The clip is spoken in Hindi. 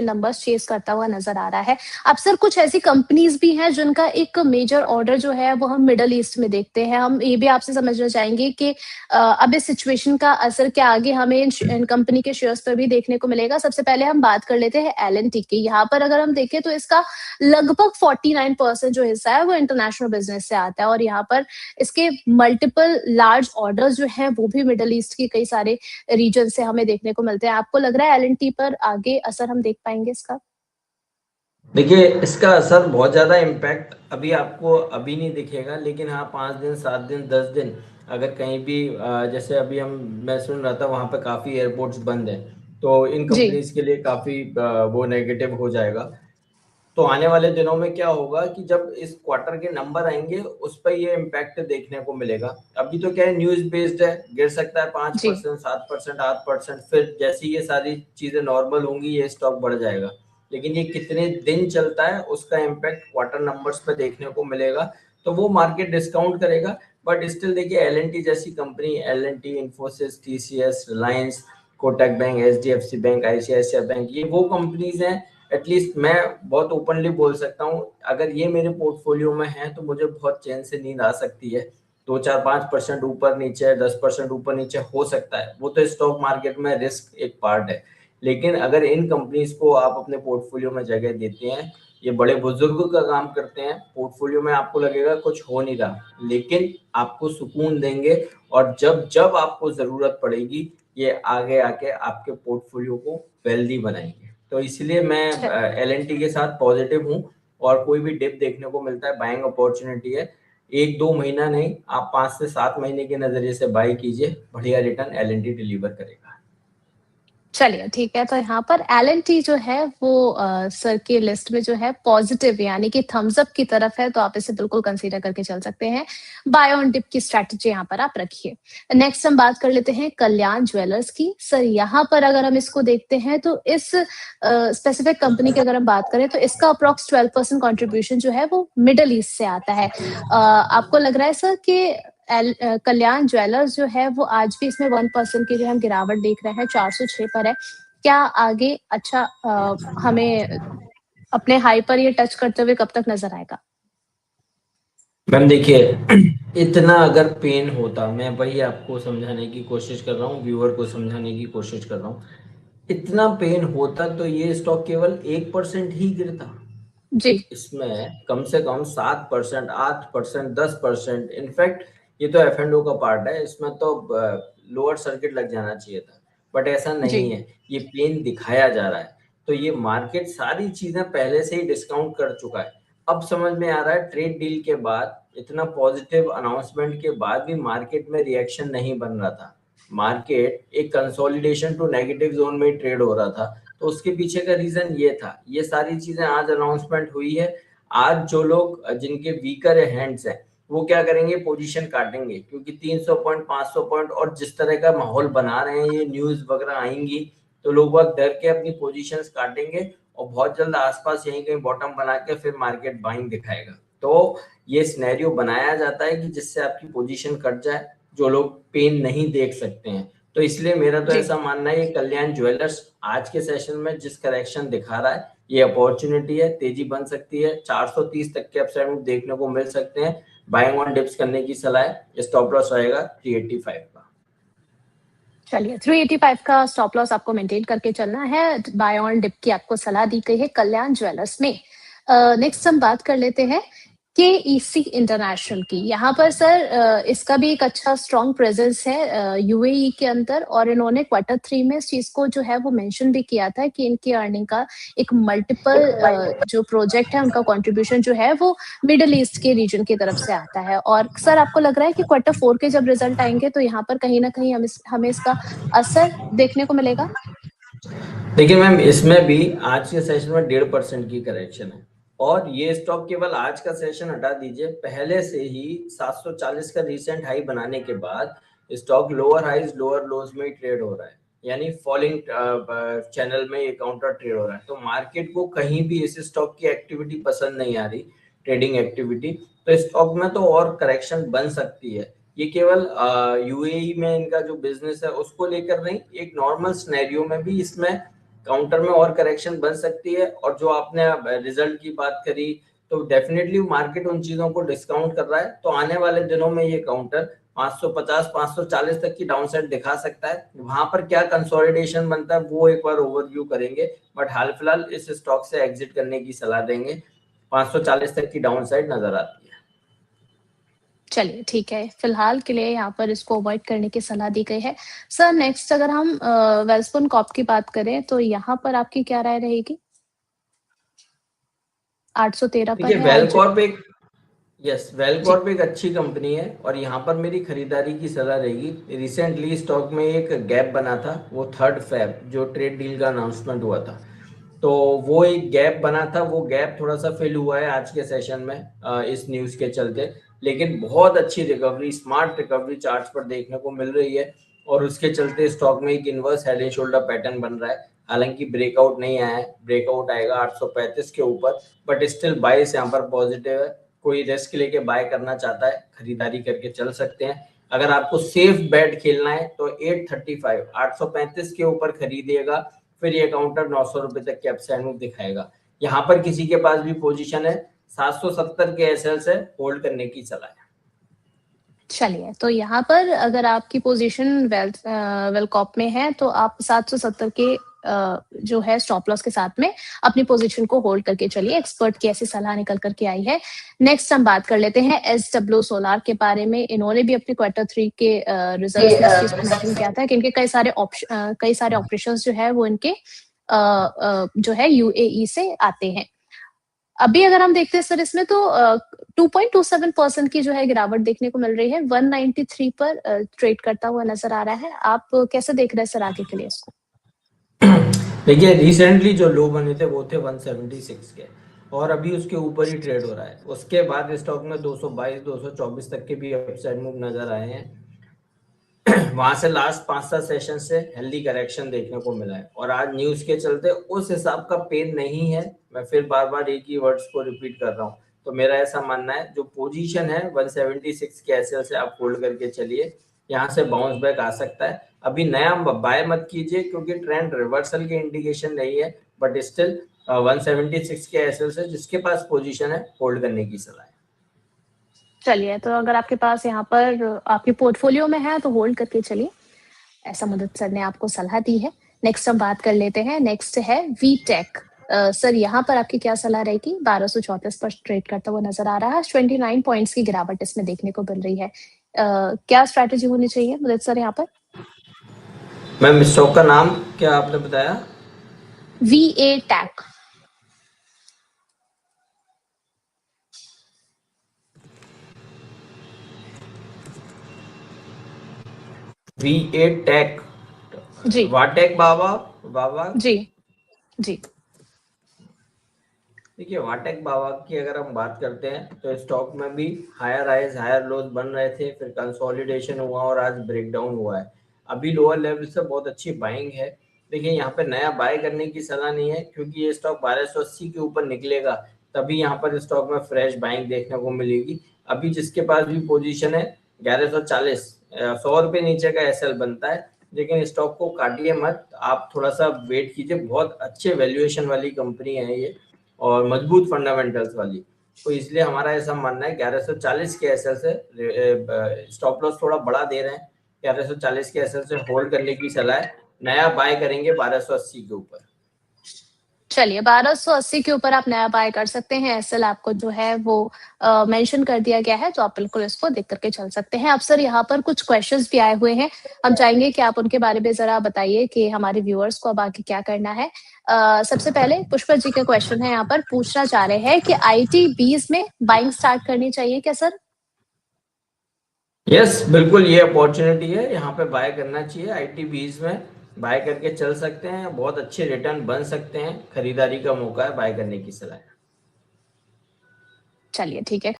नंबर्स चेस करता हुआ नजर आ रहा है। अब सर कुछ ऐसी कंपनीज भी हैं जिनका एक मेजर ऑर्डर जो है वो हम मिडल ईस्ट में देखते हैं। हम ये भी आपसे समझना चाहेंगे कि अब इस सिचुएशन का असर क्या आगे हमें इन कंपनी के शेयर्स पर भी देखने को मिलेगा। सबसे पहले हम बात कर लेते हैं एल&टी की। यहाँ पर अगर हम देखें तो इसका लगभग 49% जो हिस्सा है वो इंटरनेशनल बिजनेस से आता है, और यहाँ पर इसके मल्टीपल लार्ज ऑर्डर्स जो है वो भी मिडल ईस्ट के कई सारे रीजन से हमें देखने को मिलते हैं। आपको लग रहा है एल&टी पर आगे असर हम देख पाएंगे इसका? देखिए, इसका असर बहुत ज़्यादा इम्पैक्ट अभी आपको अभी नहीं दिखेगा, लेकिन हाँ 5 दिन 7 दिन 10 दिन अगर कहीं भी जैसे अभी मैं सुन रहा था वहाँ पे काफ़ी एयरपोर्ट्स बंद हैं, तो इन जी। कंपनीज के लिए काफ़ी वो नेगेटिव हो जाएगा। तो आने वाले दिनों में क्या होगा कि जब इस क्वार्टर के नंबर आएंगे उस पर ये इम्पैक्ट देखने को मिलेगा। अभी तो क्या है, न्यूज बेस्ड है, गिर सकता है जी। 5%, 7%, 8%, फिर जैसे ये सारी चीजें नॉर्मल होंगी ये स्टॉक बढ़ जाएगा। लेकिन ये कितने दिन चलता है उसका इम्पैक्ट क्वार्टर नंबर्स पे देखने को मिलेगा, तो वो मार्केट डिस्काउंट करेगा। बट स्टिल देखिए, एल&टी जैसी company, L&T, Infosys, TCS, Reliance, Kotak bank, HDFC bank, ICICI bank, ये वो कंपनीज हैं। एटलीस्ट मैं बहुत ओपनली बोल सकता हूँ, अगर ये मेरे पोर्टफोलियो में है तो मुझे बहुत चैन से नींद आ सकती है। 2-4-5% ऊपर नीचे, 10% ऊपर नीचे हो सकता है, वो तो स्टॉक मार्केट में रिस्क एक पार्ट है। लेकिन अगर इन कंपनीज को आप अपने पोर्टफोलियो में जगह देते हैं, ये बड़े बुजुर्ग का काम करते हैं, पोर्टफोलियो में आपको लगेगा कुछ हो नहीं रहा, लेकिन आपको सुकून देंगे, और जब जब आपको जरूरत पड़ेगी ये आगे आके आपके पोर्टफोलियो को वेल्दी बनाएंगे। तो इसलिए मैं एल&टी के साथ पॉजिटिव हूँ, और कोई भी डिप देखने को मिलता है बाइंग अपॉर्चुनिटी है। 1-2 महीना नहीं, आप 5 से 7 महीने के नजरिए से बाई कीजिए, बढ़िया रिटर्न एल&टी डिलीवर करेगा। चलिए ठीक है, तो यहाँ पर एल&टी जो है वो सर की लिस्ट में जो है पॉजिटिव यानी कि थम्स अप की तरफ है, तो आप इसे बिल्कुल कंसीडर करके चल सकते हैं। बाय ऑन डिप की स्ट्रैटेजी यहाँ पर आप रखिए। नेक्स्ट हम बात कर लेते हैं कल्याण ज्वेलर्स की। सर यहाँ पर अगर हम इसको देखते हैं तो इस स्पेसिफिक कंपनी की अगर हम बात करें तो इसका अप्रॉक्स 12% कॉन्ट्रीब्यूशन जो है वो मिडल ईस्ट से आता है। आपको लग रहा है सर कि कल्याण ज्वेलर्स जो है वो आज भी इसमें 1% की जो हम गिरावट देख रहे हैं, 406 पर है। क्या आगे अच्छा हमें अपने हाई पर ये टच करते हुए कब तक नजर आएगा? मैम देखिए, इतना अगर पेन होता, मैं वही आपको समझाने की कोशिश कर रहा हूँ, व्यूअर को समझाने की कोशिश कर रहा हूँ, इतना पेन होता तो ये स्टॉक केवल 1% ही गिरता। जी। इसमें कम से कम 7%, 8%, 10%, इनफैक्ट ये तो F&O का पार्ट है, इसमें तो लोअर सर्किट लग जाना चाहिए था, बट ऐसा जी। नहीं है, ये पेन दिखाया जा रहा है। तो ये मार्केट सारी चीजें पहले से ही डिस्काउंट कर चुका है। अब समझ में आ रहा है, ट्रेड डील के बाद, इतना पॉजिटिव अनाउंसमेंट के बाद भी मार्केट में रिएक्शन नहीं बन रहा था। मार्केट एक कंसोलिडेशन टू नेगेटिव जोन में ट्रेड हो रहा था, तो उसके पीछे का रीजन ये था। ये सारी चीजें आज अनाउंसमेंट हुई है, आज जो लोग जिनके वीकर हैंड्स हैं वो क्या करेंगे, पोजीशन काटेंगे, क्योंकि 300 पॉइंट, 500 पॉइंट और जिस तरह का माहौल बना रहे हैं, ये न्यूज वगैरह आएंगी, तो लोग वक्त डर के अपनी पोजीशंस काटेंगे, और बहुत जल्द आसपास यहीं कहीं बॉटम बना के फिर मार्केट बाइंग दिखाएगा। तो ये सिनेरियो बनाया जाता है कि जिससे आपकी पोजीशन कट जाए, जो लोग पेन नहीं देख सकते हैं। तो इसलिए मेरा तो जी। ऐसा मानना है कि कल्याण ज्वेलर्स आज के सेशन में जिस करेक्शन दिखा रहा है, ये अपॉर्चुनिटी है, तेजी बन सकती है, 430 तक के अपसाइड मूव देखने को मिल सकते हैं। बाइंग ऑन डिप्स करने की सलाह है, स्टॉप लॉस रहेगा 385 का। चलिए 385 का स्टॉप लॉस आपको मेंटेन करके चलना है। बाय ऑन डिप की आपको सलाह दी गई है कल्याण ज्वेलर्स में। नेक्स्ट हम बात कर लेते हैं केईसी इंटरनेशनल की। यहाँ पर सर इसका भी एक अच्छा स्ट्रॉन्ग प्रेजेंस है यूएई के अंदर, और इन्होंने Q3 में इस चीज को जो है वो मेंशन भी किया था कि इनकी अर्निंग का एक मल्टीपल जो प्रोजेक्ट है उनका कंट्रीब्यूशन जो है वो मिडिल ईस्ट के रीजन की तरफ से आता है। और सर आपको लग रहा है कि Q4 के जब रिजल्ट आएंगे तो यहाँ पर कहीं ना कहीं हमें इसका असर देखने को मिलेगा? देखिए मैम, इसमें भी आज के सेशन में 1.5% की करेक्शन है, और ये स्टॉक केवल आज का सेशन हटा दीजिए, पहले से ही 740 का रिसेंट हाई बनाने के बाद स्टॉक लोअर हाईज लोअर लोज में ही ट्रेड हो रहा है, यानी फॉलिंग चैनल में ये काउंटर ट्रेड हो रहा है। तो मार्केट को कहीं भी इस स्टॉक की एक्टिविटी पसंद नहीं आ रही, ट्रेडिंग एक्टिविटी, तो स्टॉक में तो और करेक्शन बन सकती है। ये केवल यूएई में इनका जो बिजनेस है उसको लेकर नहीं, एक नॉर्मल सिनेरियो में भी इसमें काउंटर में और करेक्शन बन सकती है। और जो आपने रिजल्ट की बात करी, तो डेफिनेटली मार्केट उन चीजों को डिस्काउंट कर रहा है, तो आने वाले दिनों में ये काउंटर 550 540 तक की डाउनसाइड दिखा सकता है। वहां पर क्या कंसोलिडेशन बनता है वो एक बार ओवरव्यू करेंगे, बट हाल फिलहाल इस स्टॉक से एग्जिट करने की सलाह देंगे। 540 तक की डाउनसाइड नजर आती है। चलिए ठीक है, फिलहाल के लिए यहाँ पर इसको अवॉइड करने की सलाह दी गई है। सर नेक्स्ट अगर हम वेलस्पुन कॉर्प की बात करें तो यहाँ पर आपकी क्या राय रहेगी? 813 पर देखिए है आज। वेलकॉर्प एक अच्छी कंपनी है और यहाँ पर मेरी खरीदारी की सलाह रहेगी। रिसेंटली स्टॉक में एक गैप बना था, वो 3 फेब जो ट्रेड डील का अनाउंसमेंट हुआ था, तो वो एक गैप बना था। वो गैप थोड़ा सा फिल हुआ है आज के सेशन में इस न्यूज़ के चलते, लेकिन बहुत अच्छी रिकवरी, स्मार्ट रिकवरी चार्ट्स पर देखने को मिल रही है और उसके चलते स्टॉक में एक inverse head and shoulder pattern बन रहा है। हालांकि ब्रेकआउट नहीं आया है, ब्रेकआउट आएगा 835 के ऊपर, बट स्टिल बाइस यहाँ पर पॉजिटिव है। कोई रिस्क लेके बाय करना चाहता है, खरीदारी करके चल सकते हैं। अगर आपको सेफ बेट खेलना है तो 835 835 के ऊपर खरीदिएगा, फिर ये काउंटर 900 रुपए तक के अपसाइड मूव दिखाएगा। यहाँ पर किसी के पास भी पोजीशन है 770 के एसएल से होल्ड करने की सलाह है। चलिए, तो यहाँ पर अगर आपकी पोजीशन वेलकॉप में है तो आप 770 के जो है स्टॉप लॉस के साथ में अपनी पोजीशन को होल्ड करके चलिए। एक्सपर्ट की ऐसी सलाह निकल करके आई है। नेक्स्ट हम बात कर लेते हैं SW सोलार के बारे में। इन्होंने भी अपने Q3 के रिजल्ट्स में इस चीज को मेंशन किया था कि इनके कई सारे ऑपरेशंस जो है वो इनके जो है UAE से आते हैं। अभी अगर हम देखते हैं सर इसमें तो 2.27% की जो है गिरावट देखने को मिल रही है। 193 पर ट्रेड करता हुआ नजर आ रहा है। आप कैसे देख रहे हैं सर आगे के लिए इसको? देखिए रिसेंटली जो लो बने थे वो थे 176 के, और अभी उसके ऊपर ही ट्रेड हो रहा है। उसके बाद स्टॉक में 222 224 तक के भी अपसाइड मूव नजर आए हैं। वहां से लास्ट 5-7 सेशन से हेल्दी करेक्शन देखने को मिला है, और आज न्यूज के चलते उस हिसाब का पेन नहीं है। मैं फिर बार बार एक ही वर्ड्स को रिपीट कर रहा हूँ, तो मेरा ऐसा मानना है जो पोजीशन है 176 के एसएल से आप होल्ड करके चलिए, यहाँ से बाउंस बैक आ सकता है। अभी नया बाय मत कीजिए क्योंकि ट्रेंड रिवर्सल के इंडिकेशन नहीं है, बट स्टिल 176 के एसएल से जिसके पास पोजीशन है होल्ड करने की सलाह है। चलिए, तो अगर आपके पास यहाँ पर आपके पोर्टफोलियो में है तो होल्ड करके चलिए, ऐसा मदद सर ने आपको सलाह दी है। नेक्स्ट हम बात कर लेते हैं। नेक्स्ट है वीटेक। सर यहाँ पर आपकी क्या सलाह रहेगी? 1234 पर ट्रेड करता हुआ नजर आ रहा है। 29 पॉइंट्स की गिरावट इसमें देखने को मिल रही है। क्या स्ट्रैटेजी होनी चाहिए मदद सर यहाँ पर? मैम स्टॉक का नाम क्या आपने बताया? VA-TAC। VA-TAC। जी वाटेक बाबा बाबा। जी जी। देखिए वाटेक बाबा की अगर हम बात करते हैं तो स्टॉक में भी हायर हाइज हायर लोज बन रहे थे, फिर कंसोलिडेशन हुआ और आज ब्रेकडाउन हुआ है। अभी लोअर लेवल से बहुत अच्छी बाइंग है। देखिए यहाँ पे नया बाय करने की सलाह नहीं है क्योंकि ये स्टॉक 1280 के ऊपर निकलेगा, तभी यहाँ पर स्टॉक में फ्रेश बाइंग देखने को मिलेगी। अभी जिसके पास भी पोजीशन है 1140, 100 रुपये नीचे का एसएल बनता है, लेकिन स्टॉक को काटिए मत, आप थोड़ा सा वेट कीजिए। बहुत अच्छे वैल्यूएशन वाली कंपनी है ये और मजबूत फंडामेंटल्स वाली, तो इसलिए हमारा ऐसा मानना है 1140 के एसएल से स्टॉप लॉस थोड़ा बड़ा दे रहे हैं, 1140 के एसएल से होल्ड करने की सलाह है। नया बाय करेंगे 1280 के ऊपर। चलिए, 1280 के ऊपर आप नया बाय कर सकते हैं। एसएल आपको जो है वो मेंशन कर दिया गया है, तो आप बिल्कुल इसको देख करके चल सकते हैं। अब सर यहाँ पर कुछ क्वेश्चंस भी आए हुए हैं, हम चाहेंगे कि आप उनके बारे में जरा बताइए कि हमारे व्यूअर्स को अब आगे क्या करना है। सबसे पहले पुष्पा जी का क्वेश्चन है, यहाँ पर पूछना चाह रहे हैं कि ITBs में बाइंग स्टार्ट करनी चाहिए क्या सर? यस बिल्कुल, ये अपॉर्चुनिटी है, यहाँ पे बाय करना चाहिए। ITBs में बाय करके चल सकते हैं, बहुत अच्छे रिटर्न बन सकते हैं, खरीदारी का मौका है, बाय करने की सलाह है। चलिए ठीक है।